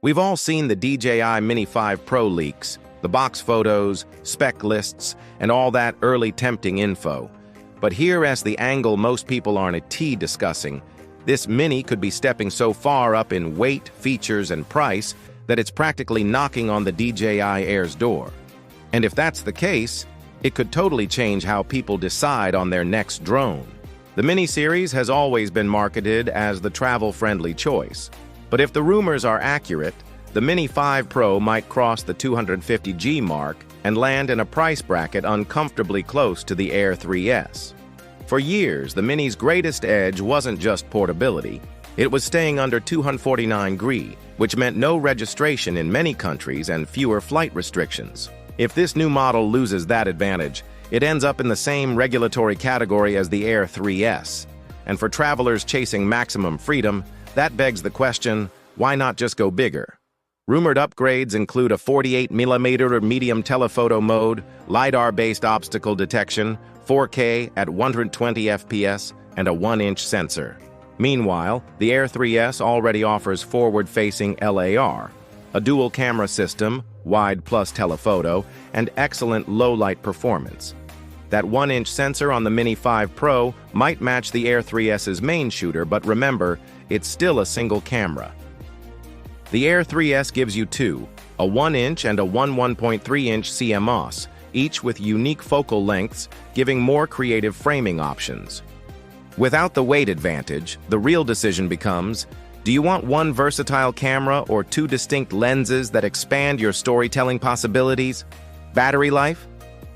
We've all seen the DJI Mini 5 Pro leaks, the box photos, spec lists, and all that early tempting info. But here as the angle most people aren't a T discussing, this Mini could be stepping so far up in weight, features, and price that it's practically knocking on the DJI Air's door. And if that's the case, it could totally change how people decide on their next drone. The Mini series has always been marketed as the travel-friendly choice. But if the rumors are accurate, the Mini 5 Pro might cross the $250G mark and land in a price bracket uncomfortably close to the Air 3S. For years, the Mini's greatest edge wasn't just portability. It was staying under $249G, which meant no registration in many countries and fewer flight restrictions. If this new model loses that advantage, it ends up in the same regulatory category as the Air 3S. And for travelers chasing maximum freedom, that begs the question, why not just go bigger? Rumored upgrades include a 48mm medium telephoto mode, LiDAR-based obstacle detection, 4K at 120 FPS, and a 1-inch sensor. Meanwhile, the Air 3S already offers forward-facing LAR, a dual-camera system, wide plus telephoto, and excellent low-light performance. That 1-inch sensor on the Mini 5 Pro might match the Air 3S's main shooter, but remember, it's still a single camera. The Air 3S gives you two, a 1-inch and a 1.3-inch CMOS, each with unique focal lengths, giving more creative framing options. Without the weight advantage, the real decision becomes, do you want one versatile camera or two distinct lenses that expand your storytelling possibilities? Battery life?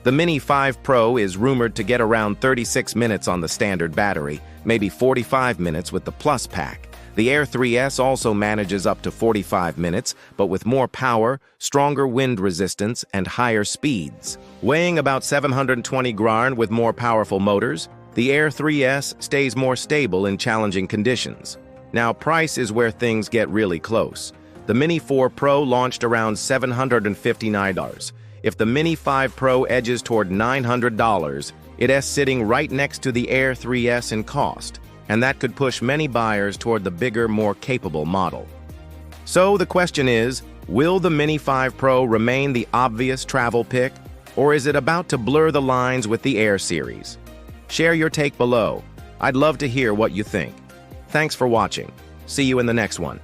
The Mini 5 Pro is rumored to get around 36 minutes on the standard battery, maybe 45 minutes with the Plus pack. The Air 3S also manages up to 45 minutes, but with more power, stronger wind resistance, and higher speeds. Weighing about 720 grams with more powerful motors, the Air 3S stays more stable in challenging conditions. Now, price is where things get really close. The Mini 4 Pro launched around $759. If the Mini 5 Pro edges toward $900, it's sitting right next to the Air 3S in cost, and that could push many buyers toward the bigger, more capable model. So the question is, will the Mini 5 Pro remain the obvious travel pick, or is it about to blur the lines with the Air series? Share your take below. I'd love to hear what you think. Thanks for watching. See you in the next one.